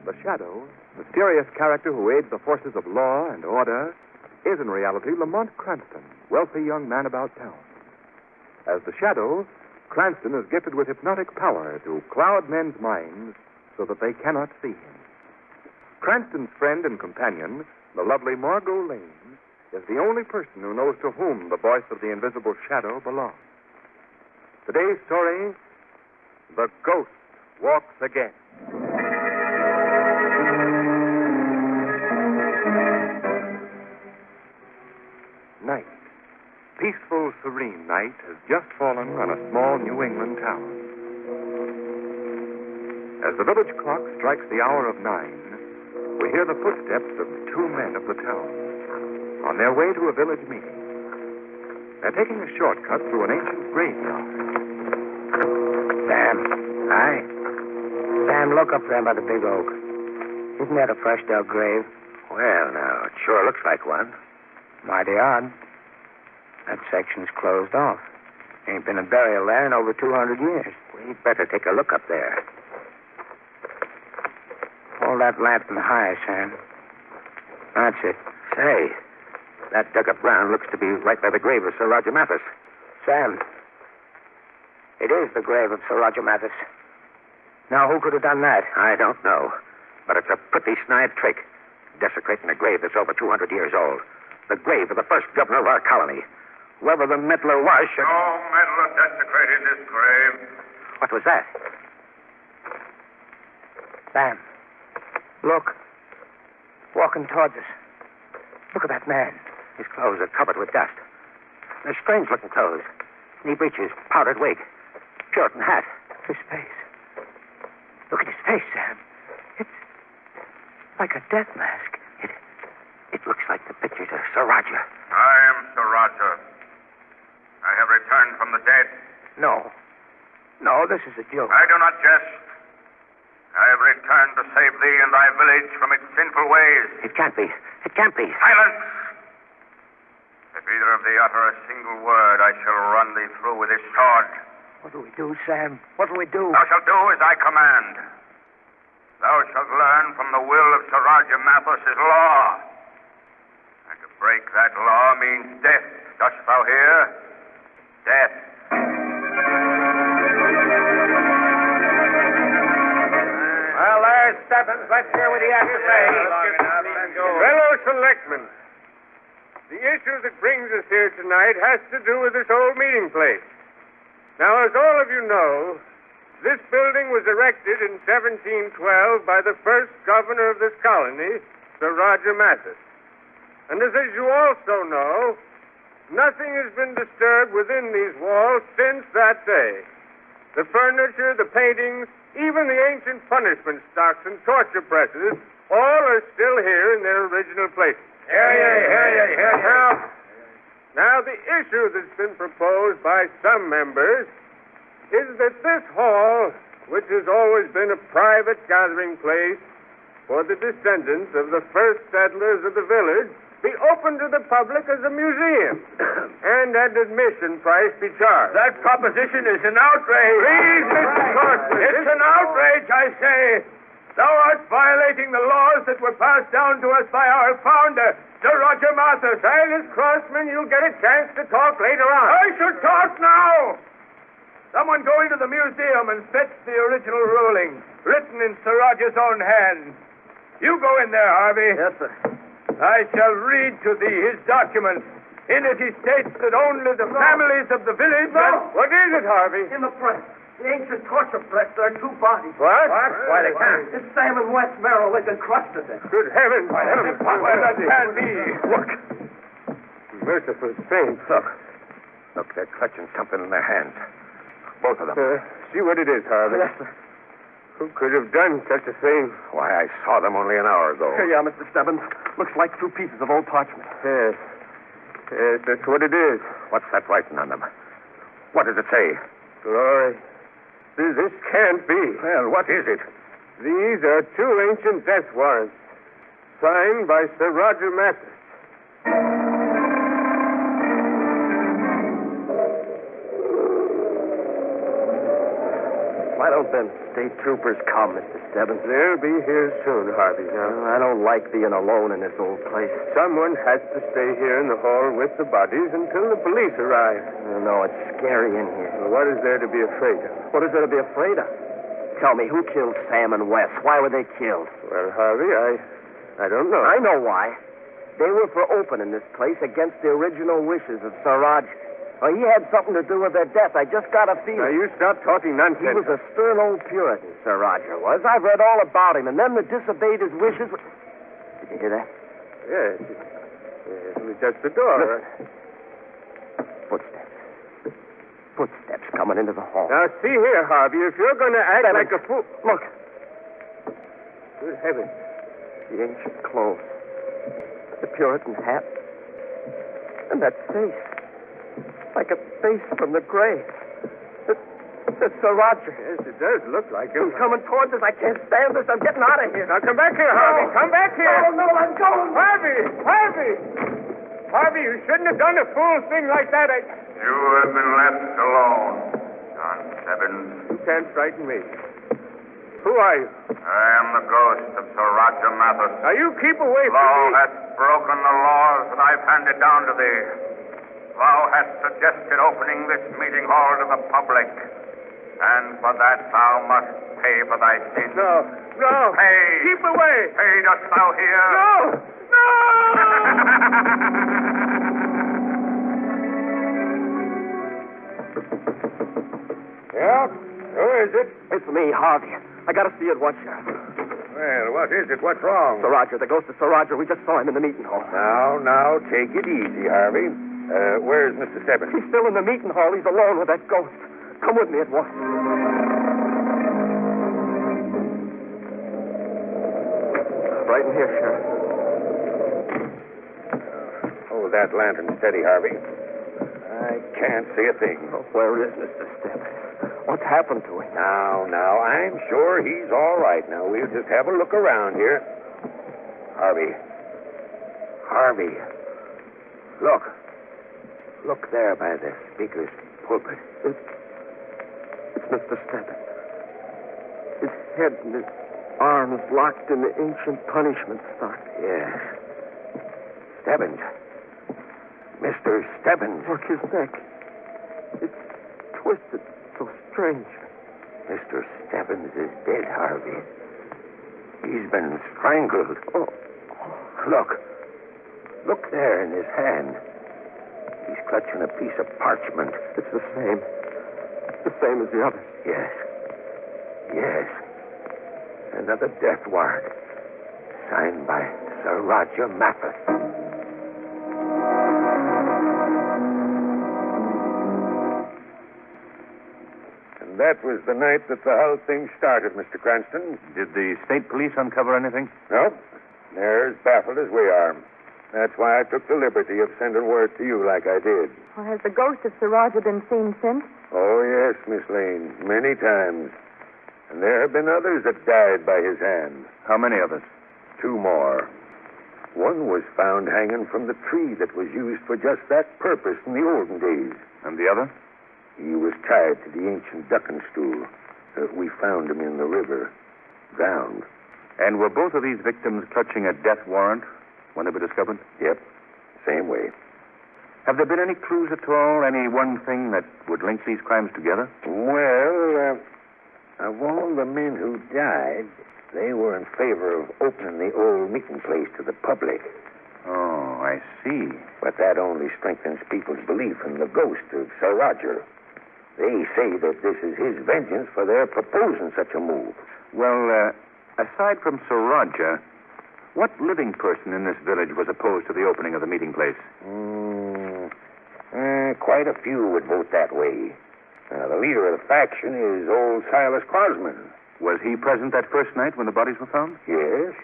The Shadow, mysterious character who aids the forces of law and order, is in reality Lamont Cranston, wealthy young man about town. As the Shadow, Cranston is gifted with hypnotic power to cloud men's minds so that they cannot see him. Cranston's friend and companion, the lovely Margot Lane, is the only person who knows to whom the voice of the invisible Shadow belongs. Today's story, The Ghost Walks Again. Night. Peaceful, serene night has just fallen on a small New England town. As the village clock strikes the hour of 9, we hear the footsteps of two men of the town on their way to a village meeting. They're taking a shortcut through an ancient graveyard. Sam. Hi. Sam, look up there by the big oak. Isn't that a fresh dug grave? Well, now, it sure looks like one. Mighty odd. That section's closed off. Ain't been a burial there in over 200 years. We'd better take a look up there. Hold that lamp in the high, Sam. That's it. Say, that dug-up ground looks to be right by the grave of Sir Roger Mathis. Sam, it is the grave of Sir Roger Mathis. Now, who could have done that? I don't know, but it's a pretty snide trick, desecrating a grave that's over 200 years old. The grave of the first governor of our colony. Whoever the meddler was should... No meddler desecrated this grave. What was that? Sam, look. Walking towards us. Look at that man. His clothes are covered with dust. They're strange-looking clothes. Knee breeches, powdered wig, Puritan hat. His face. Look at his face, Sam. It's like a death mask. It looks like the pictures of Sir Roger. I am Sir Roger. I have returned from the dead. No, this is a joke. I do not jest. I have returned to save thee and thy village from its sinful ways. It can't be. It can't be. Silence! If either of thee utter a single word, I shall run thee through with this sword. What do we do, Sam? What do we do? Thou shalt do as I command. Thou shalt learn from the will of Sir Roger Mathis' law. And to break that law means death. Dost thou hear? Death. Well, there's Stebbins. Let's hear what he has to say. Fellow selectmen, the issue that brings us here tonight has to do with this old meeting place. Now, as all of you know, this building was erected in 1712 by the first governor of this colony, Sir Roger Mathis. And as you also know, nothing has been disturbed within these walls since that day. The furniture, the paintings, even the ancient punishment stocks and torture presses, all are still here in their original places. Hear ye. Now, the issue that's been proposed by some members is that this hall, which has always been a private gathering place for the descendants of the first settlers of the village, be open to the public as a museum, and an admission price be charged. That proposition is an outrage. Please, Mr. Corson. It's an outrage, I say. Thou art violating the laws that were passed down to us by our founder, Sir Roger Mathis. Silas Crossman, you'll get a chance to talk later on. I should talk now. Someone go into the museum and fetch the original ruling, written in Sir Roger's own hand. You go in there, Harvey. Yes, sir. I shall read to thee his document. In it he states that only the families of the village... No. What is it, Harvey? In the press. The ancient torture press, there are two bodies. What? Why, they can't. It's Sam and Wes Merrill. They've been crushed to death. Good heavens. Why, that can't be. Look. Merciful saints. Look, they're clutching something in their hands. Both of them. See what it is, Harvey. Yes, sir. Who could have done such a thing? Why, I saw them only an hour ago. Yeah, Mr. Stebbins. Looks like two pieces of old parchment. Yes. Yes, that's what it is. What's that writing on them? What does it say? Glory. This can't be. Well, what is it? These are two ancient death warrants, signed by Sir Roger Mathis. Why don't Ben state troopers come, Mr. Stebbins? They'll be here soon, Harvey. Now, I don't like being alone in this old place. someone has to stay here in the hall with the bodies until the police arrive. No, it's scary in here. Well, what is there to be afraid of? What is there to be afraid of? Tell me, who killed Sam and Wes? Why were they killed? Well, Harvey, I don't know. I know why. They were for opening this place against the original wishes of Siraj. Well, he had something to do with their death. I just got a feeling. Now, you stop talking nonsense. He was a stern old Puritan, Sir Roger was. I've read all about him, and them that disobeyed his wishes... Did you hear that? Yes. It was just the door. Footsteps coming into the hall. Now, see here, Harvey. If you're going to act like a fool... Look. Good heavens. The ancient clothes. The Puritan hat. And that face. Like a face from the grave. It's Sir Roger. Yes, it does look like him. He's coming towards us. I can't stand this. I'm getting out of here. Now, come back here, Harvey. Come back here. No, I'm going. Harvey, you shouldn't have done a fool thing like that. You have been left alone, John Stebbins. You can't frighten me. Who are you? I am the ghost of Sir Roger Mathis. Now, you keep away from Thou me. hast broken the laws that I've handed down to thee. Thou hast suggested opening this meeting hall to the public. And for that thou must pay for thy sins. No. Pay. Keep away. Pay, dost thou hear? No. Yeah? Who is it? It's me, Harvey. I gotta see it once, Sheriff. Well, what is it? What's wrong? Sir Roger, the ghost of Sir Roger. We just saw him in the meeting hall. Now, take it easy, Harvey. Where's Mr. Stebbins? He's still in the meeting hall. He's alone with that ghost. Come with me at once. Right in here, Sheriff. Hold that lantern steady, Harvey. I can't see a thing. Oh, where is Mr. Stebbins? What's happened to him? Now, I'm sure he's all right. Now, we'll just have a look around here. Harvey. Look there by the speaker's pulpit. It's Mr. Stebbins. His head and his arms locked in the ancient punishment stock. Yes. Stebbins. Mr. Stebbins. Look, his neck. It's twisted so strange. Mr. Stebbins is dead, Harvey. He's been strangled. Oh. Look there in his hand. He's clutching a piece of parchment. It's the same. The same as the others. Yes. Another death warrant. Signed by Sir Roger Mathis. And that was the night that the whole thing started, Mr. Cranston. Did the state police uncover anything? No. They're as baffled as we are. That's why I took the liberty of sending word to you like I did. Well, has the ghost of Sir Roger been seen since? Oh, yes, Miss Lane. Many times. And there have been others that died by his hand. How many of us? 2 more. One was found hanging from the tree that was used for just that purpose in the olden days. And the other? He was tied to the ancient ducking stool. We found him in the river, drowned. And were both of these victims clutching a death warrant when they were discovered? Yep, same way. Have there been any clues at all? Any one thing that would link these crimes together? Well, of all the men who died, they were in favor of opening the old meeting place to the public. Oh, I see. But that only strengthens people's belief in the ghost of Sir Roger. They say that this is his vengeance for their proposing such a move. Well, aside from Sir Roger, what living person in this village was opposed to the opening of the meeting place? Quite a few would vote that way. The leader of the faction is old Silas Crosman. Was he present that first night when the bodies were found? Yes,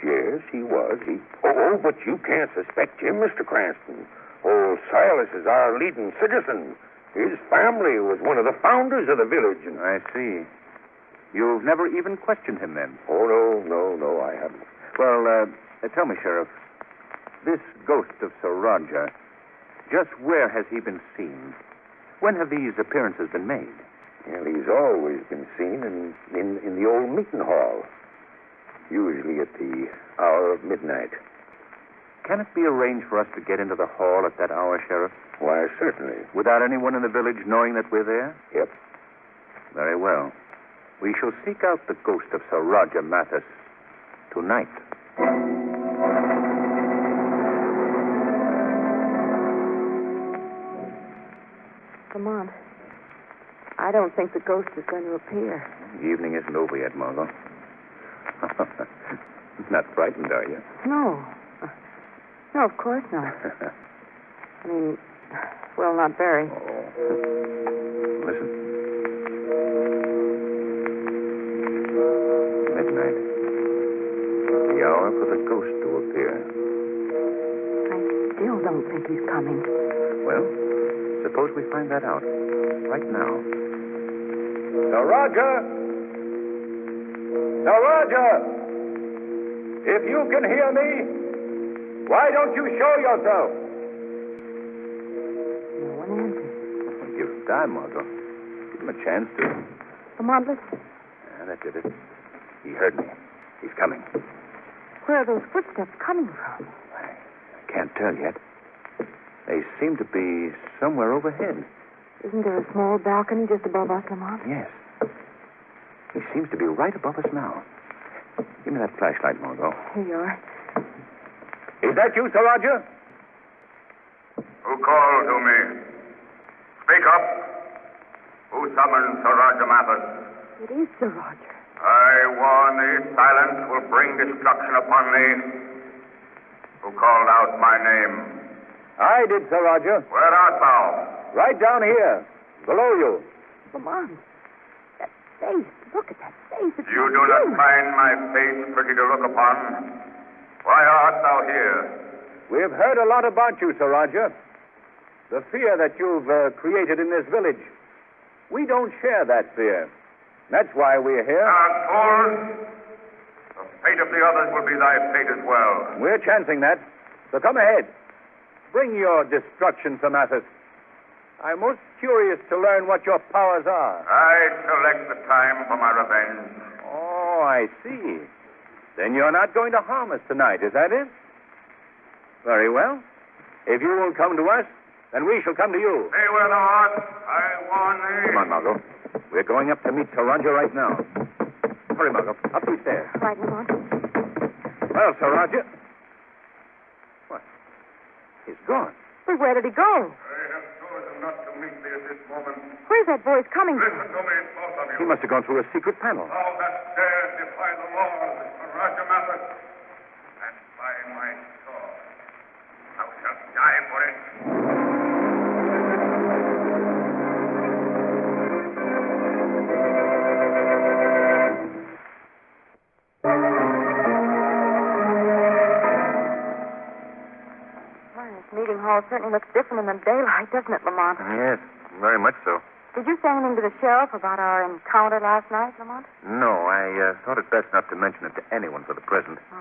he was. But you can't suspect him, Mr. Cranston. Old Silas is our leading citizen. His family was one of the founders of the village. I see. You've never even questioned him, then? Oh, no, I haven't. Well, tell me, Sheriff, this ghost of Sir Roger, just where has he been seen? When have these appearances been made? Well, he's always been seen in the old meeting hall, usually at the hour of midnight. Can it be arranged for us to get into the hall at that hour, Sheriff? Why, certainly. Without anyone in the village knowing that we're there? Yep. Very well. We shall seek out the ghost of Sir Roger Mathis tonight. Lamont, I don't think the ghost is going to appear. The evening isn't over yet, Margot. Not frightened, are you? No. No, of course not. I mean, well, not very. Oh. Listen. Midnight. The hour for the ghost to appear. I still don't think he's coming. Well, suppose we find that out right now. Now, Roger! Now, Roger! If you can hear me, why don't you show yourself? No one answers. Give him time, Margot. Give him a chance to. Lamont, listen. Yeah, that did it. He heard me. He's coming. Where are those footsteps coming from? I can't tell yet. They seem to be somewhere overhead. Isn't there a small balcony just above us, Lamont? Yes. He seems to be right above us now. Give me that flashlight, Margot. Here you are. Is that you, Sir Roger? Who called to me? Speak up. Who summoned Sir Roger Mathis? It is Sir Roger. I warn thee, silence will bring destruction upon thee. Who called out my name? I did, Sir Roger. Where art thou? Right down here, below you. Lamont, that face. Look at that face. It's You do not find my face pretty to look upon. Why art thou here? We've heard a lot about you, Sir Roger. The fear that you've created in this village. We don't share that fear. That's why we're here. Fool! The fate of the others will be thy fate as well. We're chancing that. So come ahead. Bring your destruction, Sir Mathis. I'm most curious to learn what your powers are. I select the time for my revenge. Oh, I see. Then you're not going to harm us tonight, is that it? Very well. If you will come to us, then we shall come to you. Stay where thou art. I warn thee. Come on, Margot. We're going up to meet Sir Roger right now. Hurry, Margot. Up these stairs. Right, Lamont. Well, Sir Roger. What? He's gone. But where did he go? I have chosen not to meet thee at this moment. Where's that voice coming from? Listen to me, both of you. He must have gone through a secret panel. Thou that dares defy the laws of Sir Roger Mathis, and by my sword, thou shalt die for it. Meeting hall certainly looks different in the daylight, doesn't it, Lamont? Yes, very much so. Did you say anything to the sheriff about our encounter last night, Lamont? No, I thought it best not to mention it to anyone for the present. Oh.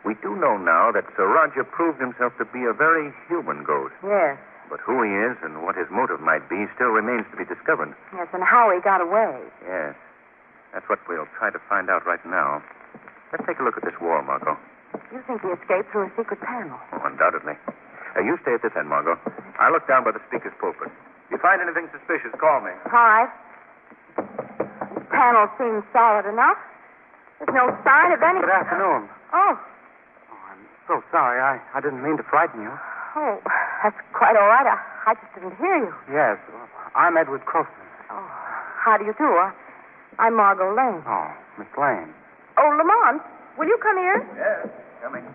We do know now that Sir Roger proved himself to be a very human ghost. Yes. But who he is and what his motive might be still remains to be discovered. Yes, and how he got away. Yes. That's what we'll try to find out right now. Let's take a look at this wall, Margot. You think he escaped through a secret panel? Oh, undoubtedly. You stay at this end, Margot. I'll look down by the speaker's pulpit. If you find anything suspicious, call me. All right. This panel seems solid enough. There's no sign of any... Good afternoon. Oh. I'm so sorry. I didn't mean to frighten you. Oh, that's quite all right. I just didn't hear you. Yes. I'm Edward Crosman. Oh, how do you do? I'm Margot Lane. Oh, Miss Lane. Oh, Lamont, will you come here? Yes, coming.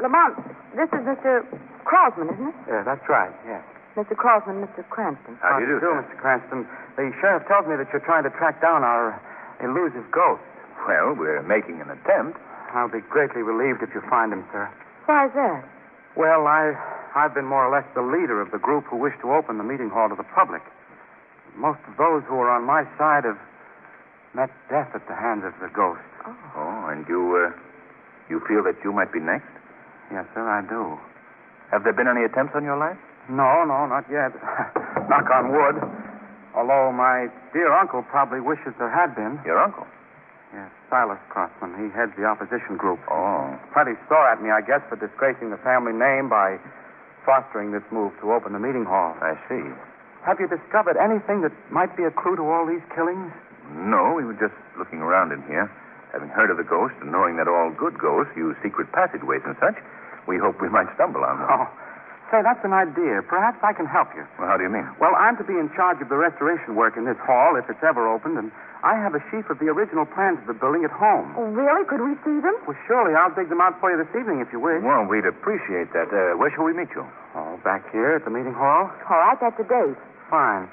Lamont, this is Mr. Crosman, isn't it? Yeah, that's right, yes. Mr. Crosman, Mr. Cranston. How do you do, sir? Mr. Cranston? The sheriff tells me that you're trying to track down our elusive ghost. Well, we're making an attempt. I'll be greatly relieved if you find him, sir. Why is that? Well, I've been more or less the leader of the group who wish to open the meeting hall to the public. Most of those who are on my side have met death at the hands of the ghost. Oh, and you feel that you might be next? Yes, sir, I do. Have there been any attempts on your life? No, not yet. Knock on wood. Although my dear uncle probably wishes there had been. Your uncle? Yes, Silas Crossman. He heads the opposition group. Oh. Plenty sore at me, I guess, for disgracing the family name by fostering this move to open the meeting hall. I see. Have you discovered anything that might be a clue to all these killings? No, we were just looking around in here. Having heard of the ghost and knowing that all good ghosts use secret passageways and such, we hoped we might stumble on one. Oh, say, that's an idea. Perhaps I can help you. Well, how do you mean? Well, I'm to be in charge of the restoration work in this hall if it's ever opened, and I have a sheaf of the original plans of the building at home. Oh, really? Could we see them? Well, surely. I'll dig them out for you this evening if you wish. Well, we'd appreciate that. Where shall we meet you? Oh, back here at the meeting hall? All right, that's a date. Fine.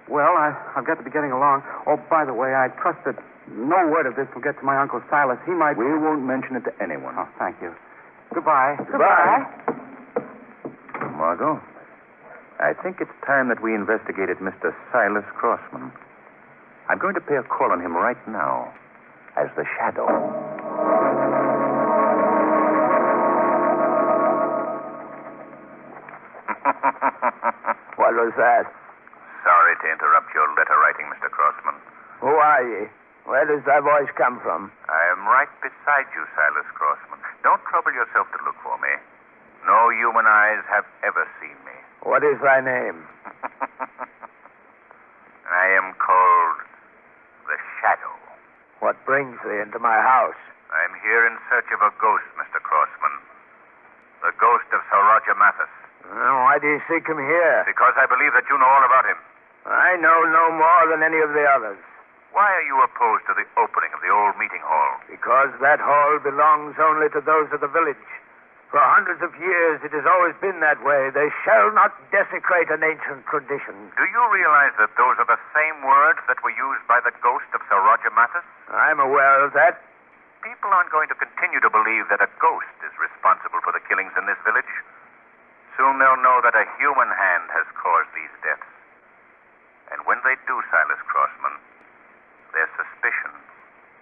Well, I've got to be getting along. Oh, by the way, I trust that no word of this will get to my Uncle Silas. He might... We won't mention it to anyone. Oh, thank you. Goodbye. Goodbye. Margot, I think it's time that we investigated Mr. Silas Crossman. I'm going to pay a call on him right now as the Shadow. What was that? Sorry to interrupt your letter writing, Mr. Crossman. Who are ye? Where does that voice come from? I am right beside you, Silas Crossman. Don't trouble yourself to look for me. No human eyes have ever seen me. What is thy name? I am called the Shadow. What brings thee into my house? I'm here in search of a ghost, Mr. Crossman. The ghost of Sir Roger Mathis. Why do you seek him here? Because I believe that you know all about him. I know no more than any of the others. Why are you opposed to the opening of the old meeting hall? Because that hall belongs only to those of the village. For hundreds of years it has always been that way. They shall not desecrate an ancient tradition. Do you realize that those are the same words that were used by the ghost of Sir Roger Mathis? I'm aware of that. People aren't going to continue to believe that a ghost is responsible for the killings in this village. Soon they'll know that a human hand has caused these deaths. And when they do, Silas Crossman, their suspicion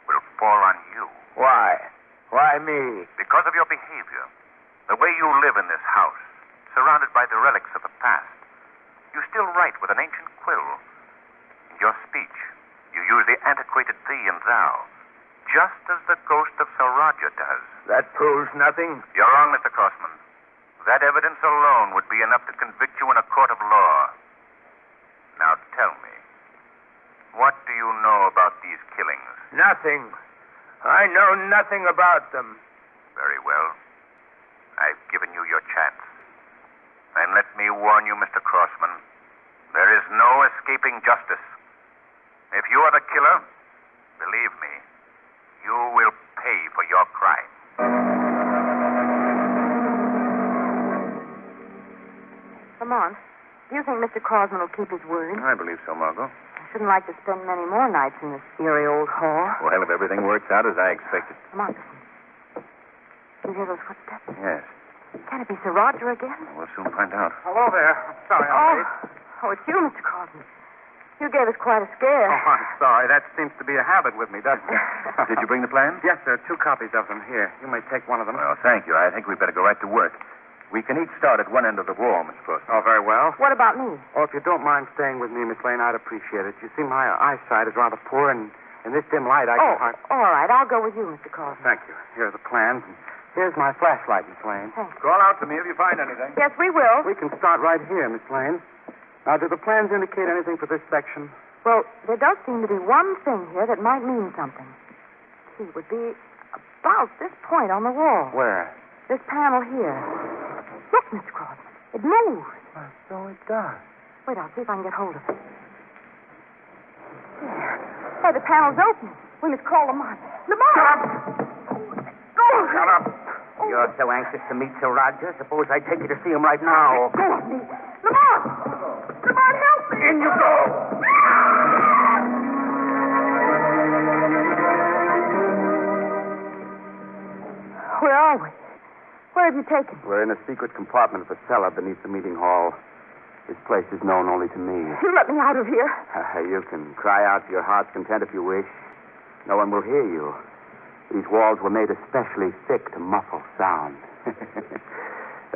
will fall on you. Why? Why me? Because of your behavior. The way you live in this house, surrounded by the relics of the past. You still write with an ancient quill. In your speech, you use the antiquated thee and thou, just as the ghost of Sir Roger does. That proves nothing. You're wrong, Mr. Crossman. That evidence alone would be enough to convict you in a court of law. Now tell me, what do you know about these killings? Nothing. I know nothing about them. Very well. I've given you your chance. And let me warn you, Mr. Crossman, there is no escaping justice. If you are the killer, believe me, you will pay for your crime. Lamont, do you think Mr. Crossman will keep his word? I believe so, Margot. I shouldn't like to spend many more nights in this eerie old hall. Well, if everything works out as I expected. Lamont, listen. You hear those footsteps? Yes. Can it be Sir Roger again? We'll soon find out. Hello there. I'm sorry I'm late. Oh, it's you, Mr. Crossman. You gave us quite a scare. Oh, I'm sorry. That seems to be a habit with me, doesn't it? Did you bring the plans? Yes, there are 2 copies of them here. You may take one of them. Well, thank you. I think we'd better go right to work. We can each start at one end of the wall, Miss Crossman. Oh, very well. What about me? Oh, if you don't mind staying with me, Miss Lane, I'd appreciate it. You see, my eyesight is rather poor, and in this dim light, I can hardly... all right. I'll go with you, Mr. Crossman. Thank you. Here are the plans. And here's my flashlight, Miss Lane. Thanks. Call out to me if you find anything. Yes, we will. We can start right here, Miss Lane. Now, do the plans indicate anything for this section? Well, there does seem to be one thing here that might mean something. Key would be about this point on the wall. Where? This panel here. Look, Mr. Crossman. It moves. So it does. Wait, I'll see if I can get hold of it. There. Hey, the panel's open. We must call Lamont. Lamont! Go! Shut up. You're so anxious to meet Sir Roger. Suppose I take you to see him right now. Go with me. Lamont! Lamont, help me! In you go. Where are we? Where have you taken? We're in a secret compartment of a cellar beneath the meeting hall. This place is known only to me. You let me out of here. You can cry out to your heart's content if you wish. No one will hear you. These walls were made especially thick to muffle sound.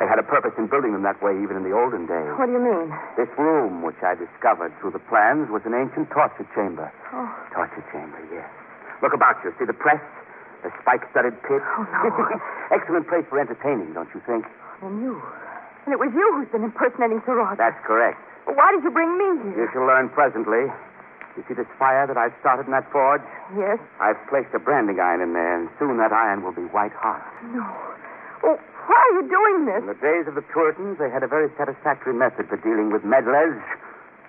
They had a purpose in building them that way even in the olden days. What do you mean? This room, which I discovered through the plans, was an ancient torture chamber. Oh. Torture chamber, yes. Look about you. See the press? The spike-studded pit? Oh, no. Excellent place for entertaining, don't you think? And you. And it was you who's been impersonating Sir Roger. That's correct. Well, why did you bring me You here? shall learn presently. You see this fire that I've started in that forge? Yes? I've placed a branding iron in there, and soon that iron will be white hot. No. Oh, why are you doing this? In the days of the Puritans, they had a very satisfactory method for dealing with meddlers.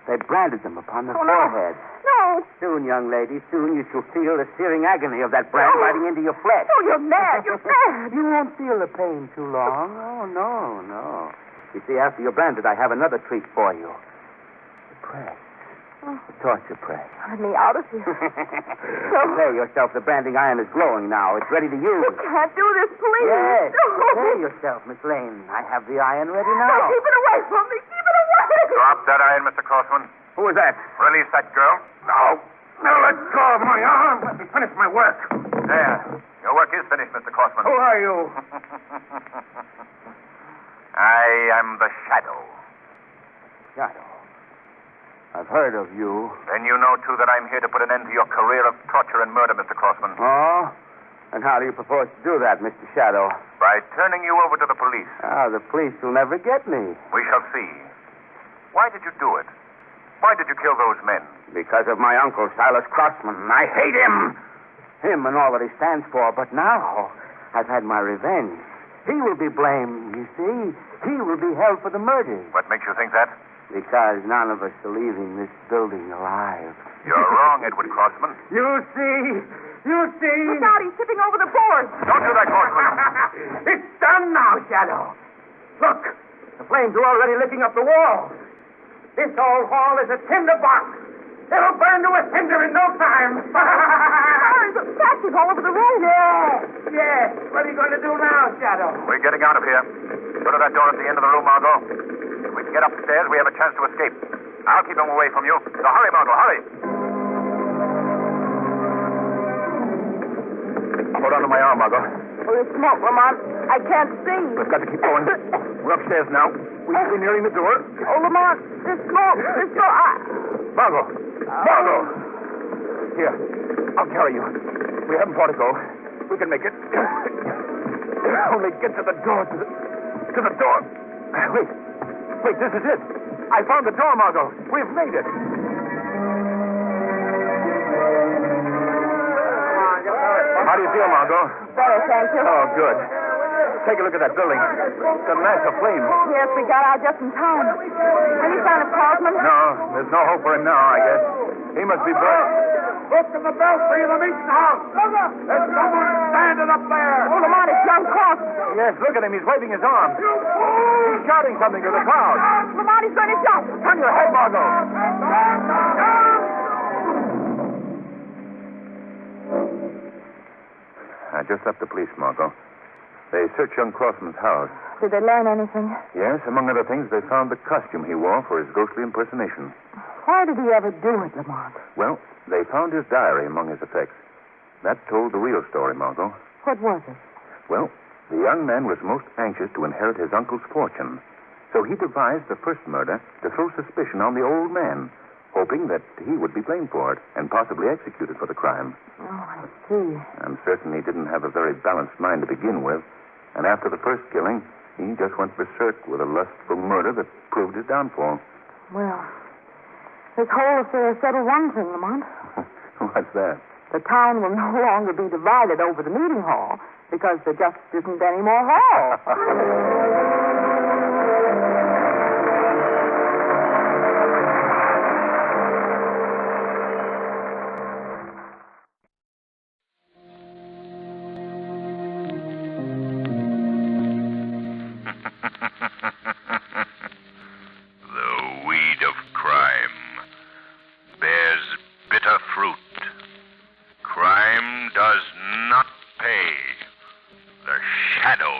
They branded them upon their Oh, no. foreheads. No. Soon, young lady, soon you shall feel the searing agony of that brand No. biting into your flesh. Oh, you're mad. You're mad. You won't feel the pain too long. Oh, no. You see, after you're branded, I have another treat for you. The press. Oh. The torture press. Let me out of here. Prepare yourself. The branding iron is glowing now. It's ready to use. You can't do this, please. Yes. No. Prepare yourself, Miss Lane. I have the iron ready No, now. keep it away from me. Keep it away. Drop that iron, Mr. Crossman. Who is that? Release that girl. No. Now let go of my arm. Let me finish my work. There. Your work is finished, Mr. Crossman. Who are you? I am the Shadow. Shadow. I've heard of you. Then you know, too, that I'm here to put an end to your career of torture and murder, Mr. Crossman. Oh? And how do you propose to do that, Mr. Shadow? By turning you over to the police. The police will never get me. We shall see. Why did you do it? Why did you kill those men? Because of my uncle, Silas Crossman. I hate him. Him and all that he stands for. But now, I've had my revenge. He will be blamed, you see. He will be held for the murder. What makes you think that? Because none of us are leaving this building alive. You're wrong, Edward Crossman. You see? Look out, he's tipping over the board. Don't do that, Crossman. It's done now, Shadow. Look, the flames are already licking up the walls. This old hall is a tinder box. It'll burn to a cinder in no time. There's a matches all over the room. Yes. What are you going to do now, Shadow? We're getting out of here. Go to that door at the end of the room, Margot. If we can get upstairs, we have a chance to escape. I'll keep him away from you. So hurry, Margot, hurry. Hold on to my arm, Margot. Oh, there's smoke, Lamont. I can't see. We've got to keep going. We're upstairs now. We're nearing the door. Oh, Lamont, there's smoke. Margot! Margot! Here, I'll carry you. We haven't far to go. We can make it. Only get to the door. To the door. Wait, this is it. I found the door, Margot. We've made it. How do you feel, Margot? Better, thank you. Oh, good. Take a look at that building. It's a mass of flame. Yes, we got out just in time. Any sign of Crossman? No, there's no hope for him now, I guess. He must be burned. Look in the belfry of the meeting house. There's someone standing up there. Oh, Lamont, it's young Crossman. Yes, look at him. He's waving his arms. He's shouting something to the crowd. Lamont, he's going to jump. Turn your head, Margot. I just left the police, Margot. They searched young Crossman's house. Did they learn anything? Yes, among other things, they found the costume he wore for his ghostly impersonation. Why did he ever do it, Lamont? Well, they found his diary among his effects. That told the real story, Margot. What was it? Well, the young man was most anxious to inherit his uncle's fortune. So he devised the first murder to throw suspicion on the old man, hoping that he would be blamed for it and possibly executed for the crime. Oh, I see. I'm certain he didn't have a very balanced mind to begin with. And after the first killing, he just went berserk with a lust for murder that proved his downfall. Well, this whole affair settled one thing, Lamont. What's that? The town will no longer be divided over the meeting hall because there just isn't any more hall. The weed of crime bears bitter fruit. Crime does not pay. The shadow